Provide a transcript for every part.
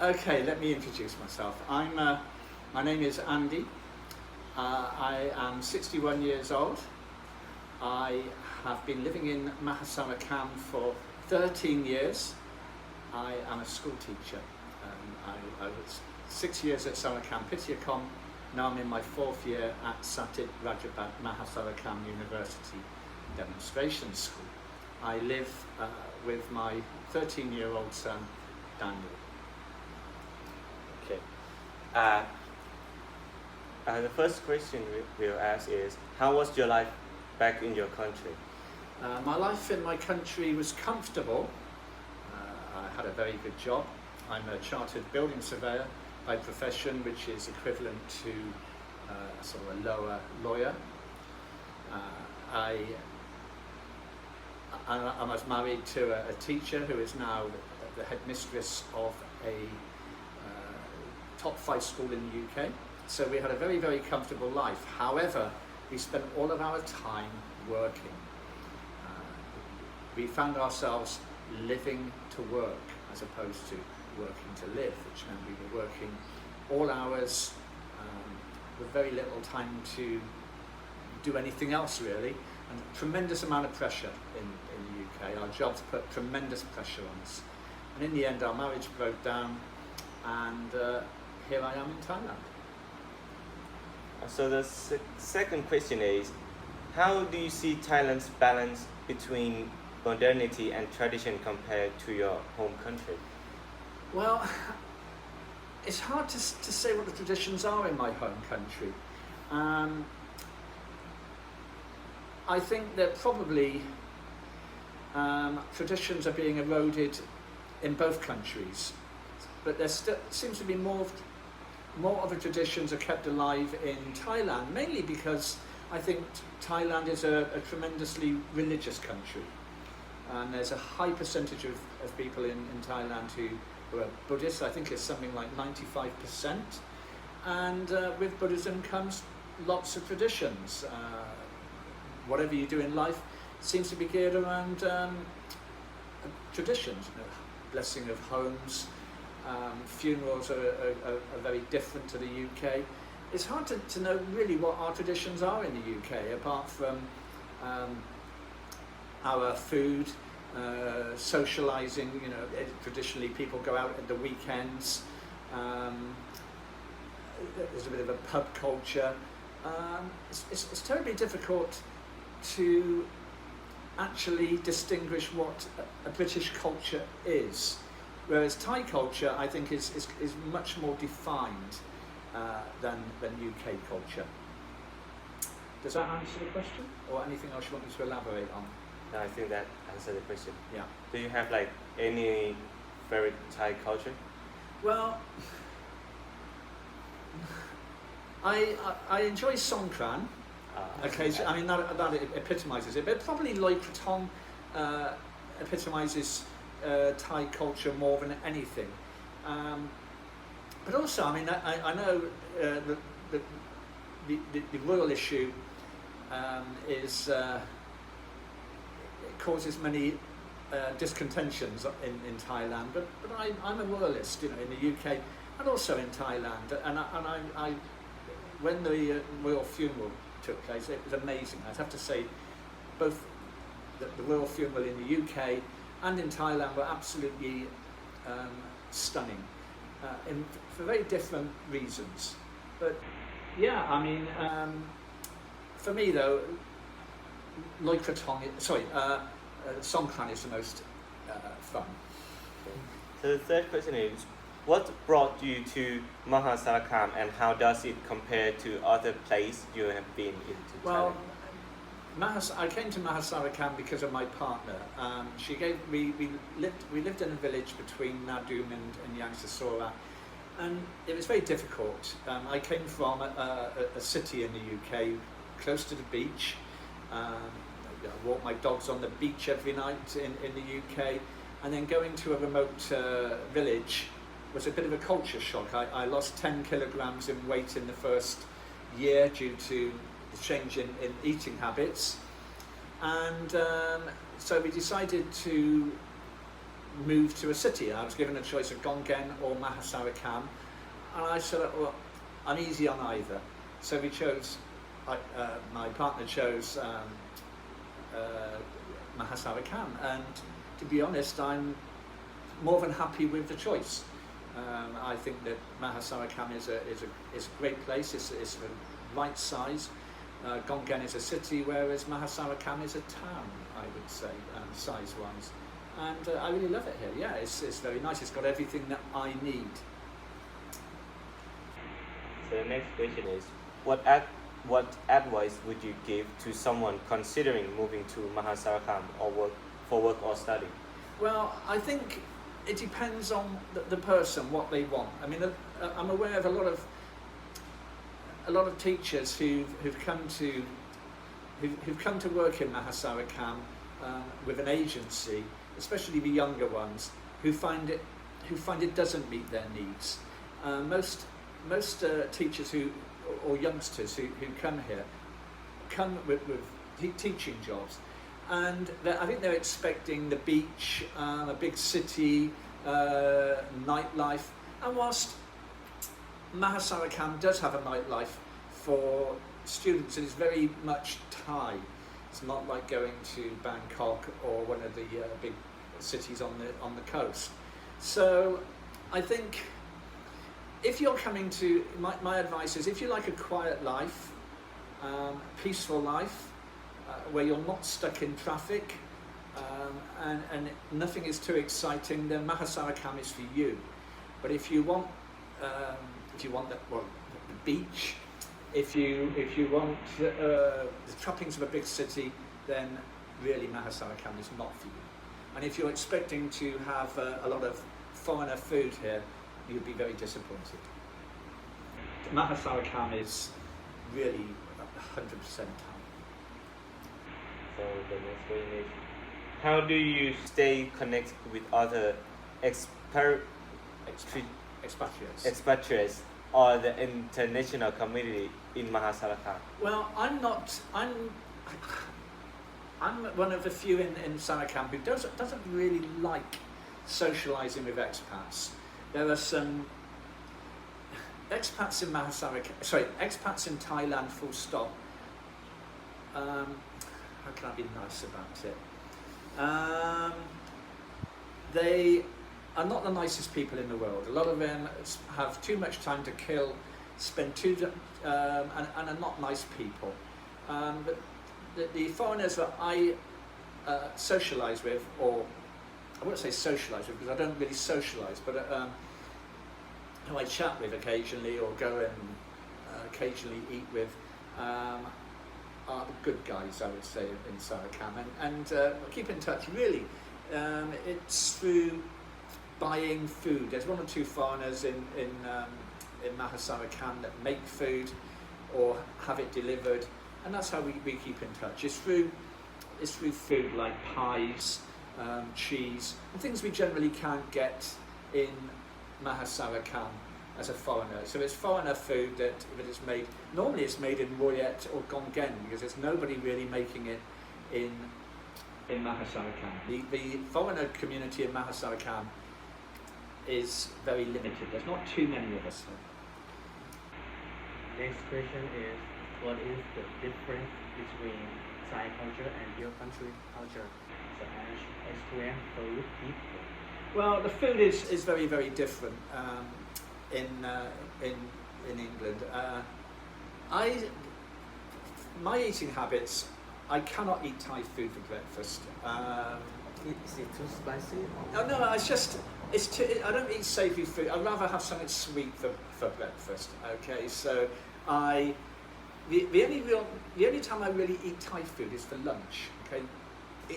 Okay, let me introduce myself. My name is Andy. I am 61 years old. I have been living in Mahasarikam for 13 years. I am a school teacher. I was 6 years at Sarakam Pityakom. Now I'm in my 4th year at Satit Rajabat Mahasarikam University Demonstration School. I live with my 13-year-old son, Daniel. Okay. The first question we'll ask is, how was your life back in your country? My life in my country was comfortable. I had a very good job. I'm a chartered building surveyor by profession, which is equivalent to sort of a lower lawyer. I was married to a teacher who is now the headmistress of a top 5 school in the UK. So we had a very, very comfortable life. However, we spent all of our time working. We found ourselves living to work as opposed to working to live, which meant we were working all hours with very little time to do anything else really, and tremendous amount of pressure in the UK. Our jobs put tremendous pressure on us. And in the end, our marriage broke down, and here I am in Thailand. So the second question is, how do you see Thailand's balance between modernity and tradition compared to your home country? Well, it's hard to say what the traditions are in my home country. I think that probably traditions are being eroded in both countries, but there still seems to be more of the traditions are kept alive in Thailand, mainly because I think Thailand is a tremendously religious country, and there's a high percentage of people in Thailand who are Buddhists. I think it's something like 95%, and with Buddhism comes lots of traditions. Whatever you do in life seems to be geared around traditions. You know, blessing of homes, funerals are very different to the UK. It's hard to know really what our traditions are in the UK, apart from our food, socialising. You know, traditionally people go out at the weekends. There's a bit of a pub culture. It's terribly difficult to actually distinguish what a British culture is, whereas Thai culture I think is much more defined than UK culture. Does that answer the question, or anything else you want me to elaborate on? No, I think that answers the question. Yeah. Do you have like any favorite Thai culture? Well, I enjoy Songkran. Okay, so, I mean that epitomises it, but probably Loi Krathong epitomises Thai culture more than anything. But also, I mean, I know the royal issue is it causes many discontentions in Thailand, but I'm a royalist, you know, in the UK and also in Thailand, and I when the royal funeral took place, it was amazing. I'd have to say both the royal funeral in the UK and in Thailand were absolutely stunning, for very different reasons. But yeah, I mean, for me though, Loi Krathong, Songkran is the most fun. So the third question is, what brought you to Mahasarikam, and how does it compare to other places you have been into? Well, I came to Mahasarikam because of my partner. We lived in a village between Nadum and Yangsasora, and it was very difficult. I came from a city in the UK, close to the beach. I walk my dogs on the beach every night in the UK, and then going to a remote village was a bit of a culture shock. I lost 10 kilograms in weight in the first year due to the change in eating habits, and so we decided to move to a city. I was given a choice of Gonggen or Mahasarikam, and I said, well, I'm easy on either. So we chose, my partner chose Mahasarikam, and to be honest, I'm more than happy with the choice. I think that Mahasarikam is a great place. It's the right size. Gonggen is a city, whereas Mahasarikam is a town, I would say, size-wise. And I really love it here. Yeah, it's very nice. It's got everything that I need. So the next question is, what advice would you give to someone considering moving to Mahasarikam for work or study? Well, I think it depends on the person, what they want. I mean, I'm aware of a lot of teachers who've come to work in Mahasarikam with an agency, especially the younger ones, who find it doesn't meet their needs. Most teachers or youngsters who come here come with teaching jobs, and I think they're expecting the beach, a big city, nightlife. And whilst Mahasarikam does have a nightlife for students, and it's very much Thai. It's not like going to Bangkok or one of the big cities on the coast. So I think if you're coming to, my advice is, if you like a quiet life, peaceful life, where you're not stuck in traffic, and nothing is too exciting, then Mahasarikam is for you. But if you want the beach, if you want the trappings of a big city, then really Mahasarikam is not for you. And if you're expecting to have a lot of foreigner food here, you'll be very disappointed. Mahasarikam is really 100% Thai. So the next question is, how do you stay connected with other expatriates or the international community in Mahasarikam? Well, I'm one of the few in Sarakam who doesn't really like socialising with expats. There are some expats in expats in Thailand, full stop. How can I be nice about it? They are not the nicest people in the world. A lot of them have too much time to kill, and are not nice people. But the foreigners that I socialise with, or I wouldn't say socialise with because I don't really socialise, but who I chat with occasionally or go and occasionally eat with, are the good guys, I would say, in Sarakam, and keep in touch. Really, it's through buying food. There's one or two foreigners in Mahasarikam that make food or have it delivered, and that's how we keep in touch. It's through food like pies, cheese, and things we generally can't get in Mahasarikam as a foreigner. So it's foreigner food that is made. Normally it's made in Royet or Gonggen because there's nobody really making it in Mahasarikam. The foreigner community in Mahasarikam is very limited. There's not too many of us. Next question is, what is the difference between Thai culture and your country culture, such as explain food, people? Well, the food is very, very different in England. My eating habits, I cannot eat Thai food for breakfast. Is it too spicy? No, it's too. I don't eat savoury food. I'd rather have something sweet for breakfast. Okay, so the only time I really eat Thai food is for lunch. Okay,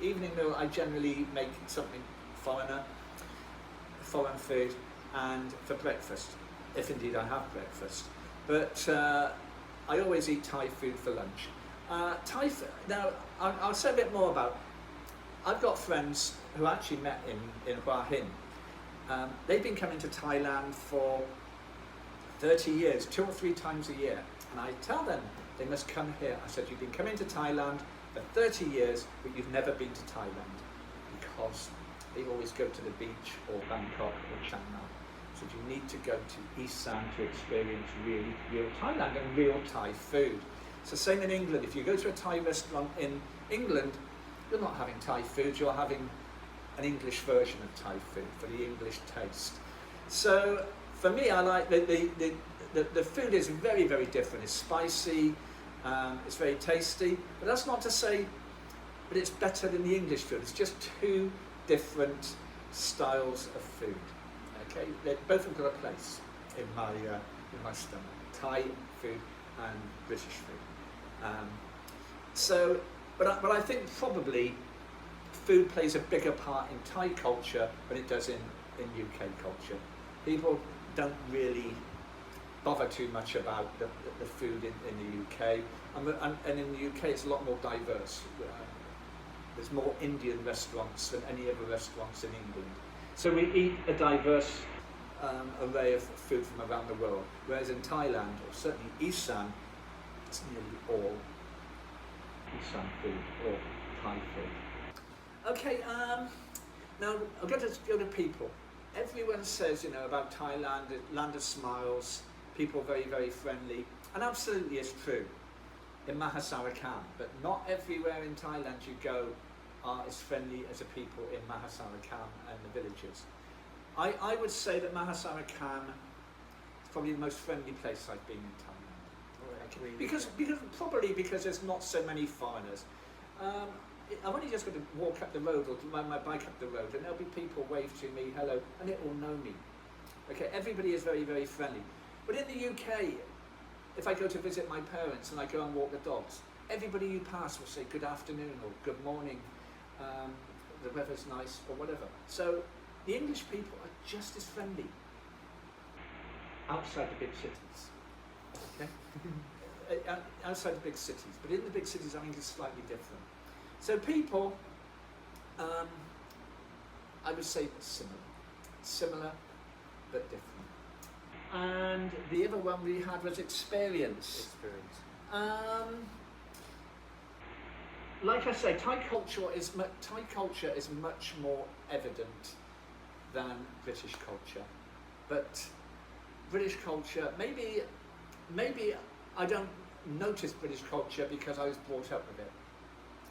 evening meal I generally make something foreign food, and for breakfast, if indeed I have breakfast. But I always eat Thai food for lunch. Now, I'll say a bit more about. I've got friends who I actually met in Hua Hin. They've been coming to Thailand for 30 years, 2 or 3 times a year. And I tell them they must come here. I said, you've been coming to Thailand for 30 years, but you've never been to Thailand because they always go to the beach or Bangkok or Chiang Mai. So you need to go to Isan to experience real Thailand and real Thai food. So same in England, if you go to a Thai restaurant in England, you're not having Thai food, you're having an English version of Thai food for the English taste. So for me, I like the food is very, very different. It's spicy, it's very tasty, but that's not to say that it's better than the English food. It's just two different styles of food. Okay, they both have got a place in my stomach. Thai food and British food. But I think probably food plays a bigger part in Thai culture than it does in UK culture. People don't really bother too much about the food in the UK, and in the UK it's a lot more diverse. There's more Indian restaurants than any other restaurants in England. So we eat a diverse array of food from around the world, whereas in Thailand, or certainly Isan, it's nearly all Isan food or Thai food. Okay, now I'll go to people. Everyone says, about Thailand, land of smiles, people very, very friendly, and absolutely it's true in Mahasarakam, but not everywhere in Thailand you go are as friendly as the people in Mahasarakam and the villages. I would say that Mahasarakam is probably the most friendly place I've been in Thailand. Okay. Because there's not so many foreigners. I'm only just going to walk up the road or ride my bike up the road and there'll be people wave to me, hello, and they all know me. Okay, everybody is very, very friendly. But in the UK, if I go to visit my parents and I go and walk the dogs, everybody you pass will say good afternoon or good morning, the weather's nice or whatever. So the English people are just as friendly outside the big cities. Okay? Outside the big cities, but in the big cities I think it's slightly different. So people, I would say similar but different. And the other one we had was experience. Like I say, Thai culture is much more evident than British culture, but British culture, maybe I don't notice British culture because I was brought up with it.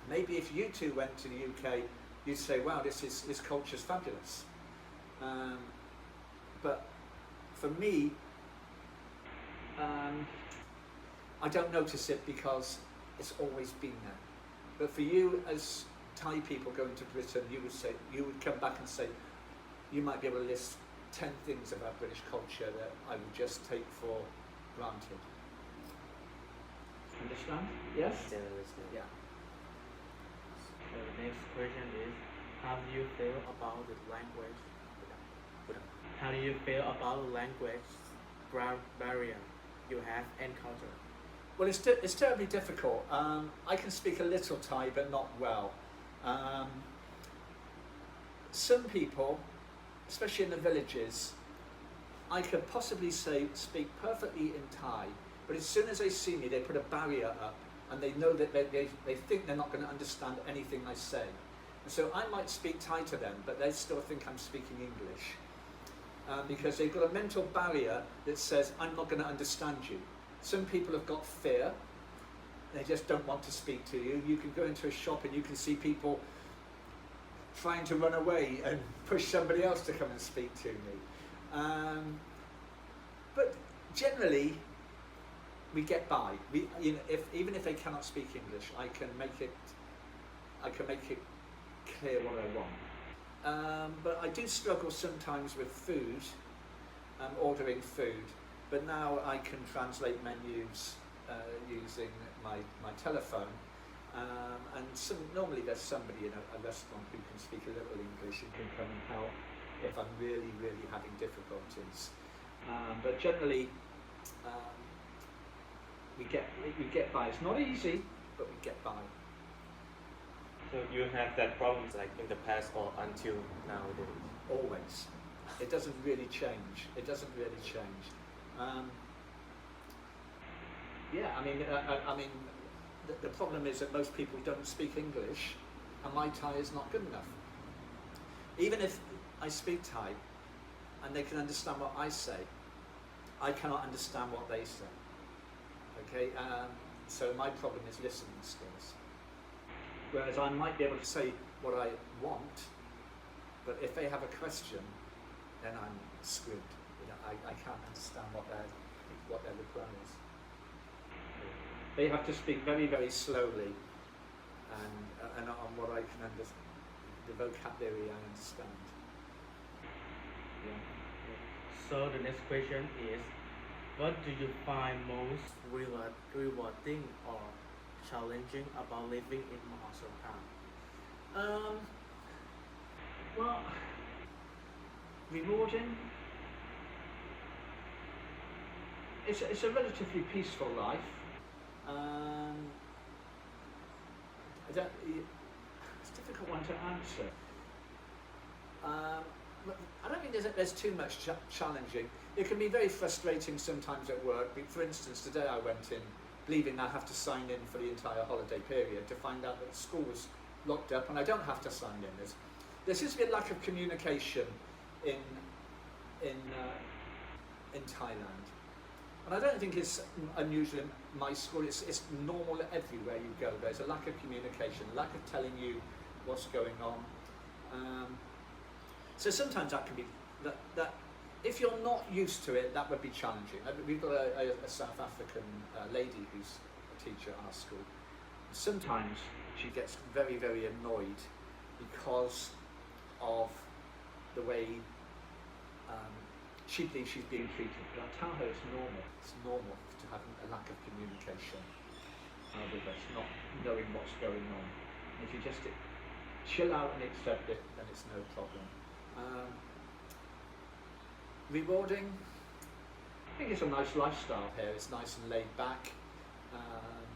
Maybe if you two went to the UK, you'd say, wow, this culture's fabulous. But for me, I don't notice it because it's always been there. But for you, as Thai people going to Britain, you would come back and say, you might be able to list 10 things about British culture that I would just take for granted. Understand? Yes? Yeah. So the next question is, how do you feel about the language? How do you feel about the language barrier you have encountered? Well, it's terribly difficult. I can speak a little Thai, but not well. Some people, especially in the villages, I could possibly speak perfectly in Thai, but as soon as they see me, they put a barrier up, and they know that they think they're not going to understand anything I say. And so I might speak Thai to them, but they still think I'm speaking English. Because they've got a mental barrier that says, I'm not going to understand you. Some people have got fear, they just don't want to speak to you. You can go into a shop and you can see people trying to run away and push somebody else to come and speak to me. But generally, we get by. Even if they cannot speak English, I can make it clear what I want. But I do struggle sometimes with food, ordering food. But now I can translate menus using my telephone. And normally there's somebody in a restaurant who can speak a little English and can come and help if I'm really, really having difficulties. But generally, we get by. It's not easy, but we get by. So you have that problem like in the past or until nowadays? Always. It doesn't really change. The problem is that most people don't speak English, and my Thai is not good enough. Even if I speak Thai and they can understand what I say, I cannot understand what they say. Okay, so my problem is listening skills. Whereas I might be able to say what I want, but if they have a question, then I'm screwed. You know, I can't understand what their reply is. They have to speak very, very slowly, and on what I can understand, the vocabulary I understand. Yeah. So the next question is, what do you find most rewarding or challenging about living in Mahasarkham? Well, rewarding. It's a relatively peaceful life. It's a difficult one to answer. I don't think there's too much challenging. It can be very frustrating sometimes at work. For instance, today I went in believing I have to sign in for the entire holiday period to find out that the school was locked up and I don't have to sign in. There seems to be a lack of communication in Thailand. And I don't think it's unusual in my school, it's normal everywhere you go. There's a lack of communication, lack of telling you what's going on. So sometimes that can be, that if you're not used to it, that would be challenging. We've got a South African lady who's a teacher at our school. Sometimes she gets very, very annoyed because of the way she believes she's being treated. But I tell her it's normal. It's normal to have a lack of communication with us, not knowing what's going on. If you just chill out and accept it, then it's no problem. Rewarding. I think it's a nice lifestyle here. It's nice and laid back.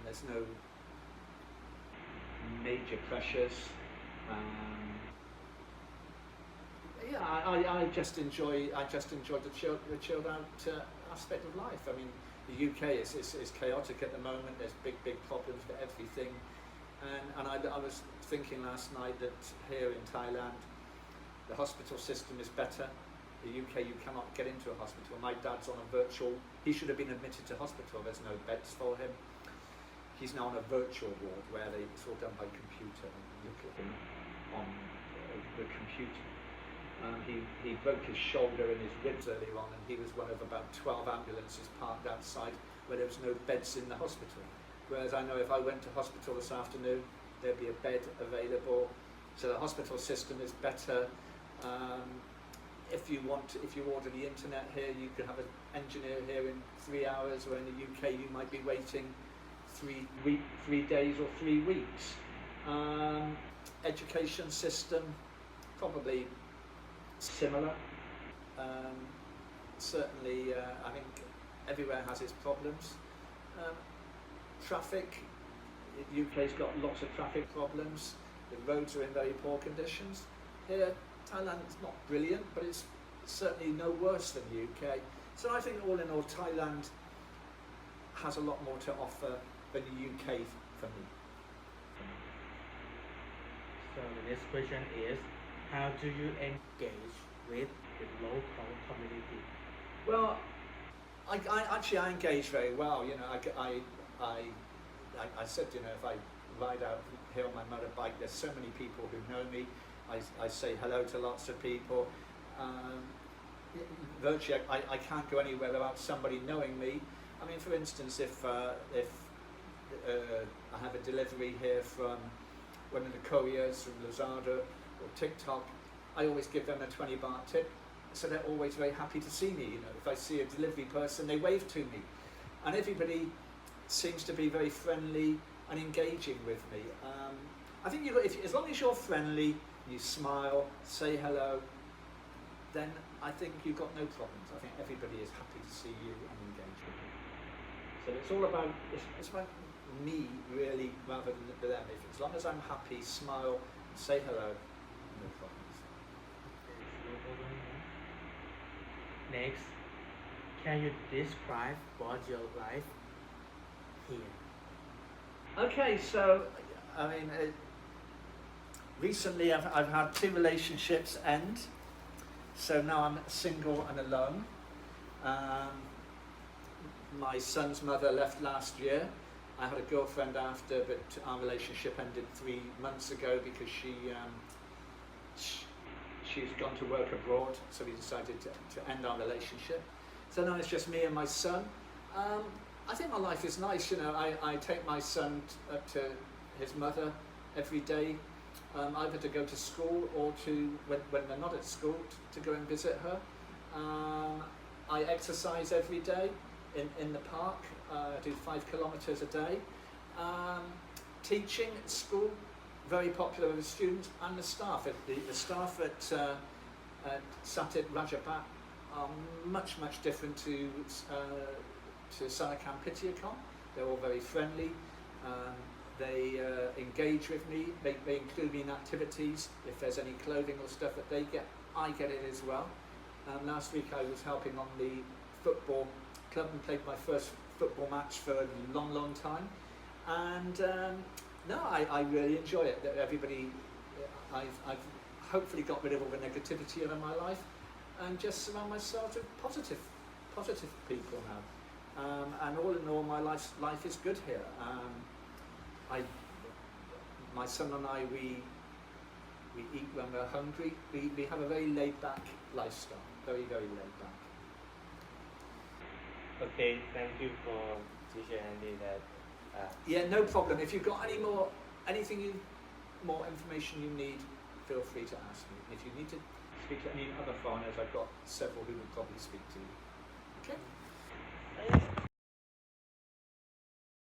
There's no major pressures. Yeah, I just enjoy the chilled out aspect of life. I mean, the UK is chaotic at the moment. There's big problems for everything, and I was thinking last night that here in Thailand, the hospital system is better. The UK, you cannot get into a hospital. My dad's on a virtual. He should have been admitted to hospital. There's no beds for him. He's now on a virtual ward where it's all done by computer. And you look at him on the computer. He broke his shoulder and his ribs earlier on, and he was one of about 12 ambulances parked outside where there was no beds in the hospital. Whereas I know if I went to hospital this afternoon, there'd be a bed available. So the hospital system is better. If you order the internet here, you can have an engineer here in 3 hours, or in the UK you might be waiting 3 days or 3 weeks. Education system, probably similar. Certainly, I think everywhere has its problems. Traffic, the UK's got lots of traffic problems. The roads are in very poor conditions. Here, Thailand is not brilliant, but it's certainly no worse than the UK. So I think all in all, Thailand has a lot more to offer than the UK for me. So the next question is, how do you engage with the local community? Well, I engage very well. You know, I said, you know, if I ride out here on my motorbike, there's so many people who know me. I say hello to lots of people. Virtually, I can't go anywhere without somebody knowing me. I mean, for instance, if I have a delivery here from one of the couriers from Lazada or TikTok, I always give them a 20 baht tip. So they're always very happy to see me. You know, if I see a delivery person, they wave to me, and everybody seems to be very friendly and engaging with me. I think as long as you're friendly, you smile, say hello, then I think you've got no problems. I think everybody is happy to see you and engage with you. So it's all about it's about me really, rather than them. As long as I'm happy, smile, say hello, no problems. Next, can you describe what your life here? Okay, so I mean, recently I've had 2 relationships end, so now I'm single and alone. My son's mother left last year. I had a girlfriend after, but our relationship ended 3 months ago because she's gone to work abroad, so we decided to end our relationship. So now it's just me and my son. I think my life is nice, you know. I take my son up to his mother every day, either to go to school or when they're not at school, to go and visit her. I exercise every day in the park. I do 5 kilometres a day. Teaching at school, very popular with the students and the staff. The staff at Satit Rajapat are much different to Sanakam Pityakom. They're all very friendly. They engage with me. They include me in activities. If there's any clothing or stuff that they get, I get it as well. Last week I was helping on the football club and played my first football match for a long time. And no, I really enjoy it. That everybody, I've hopefully got rid of all the negativity out of my life and just surround myself with positive people now. And all in all, my life is good here. My son and I, we eat when we're hungry. We have a very laid back lifestyle, very laid back. Okay, thank you for teacher Andy that. Yeah, no problem. If you've got more information you need, feel free to ask me. If you need to speak to any other foreigners, I've got several who will probably speak to you. Okay?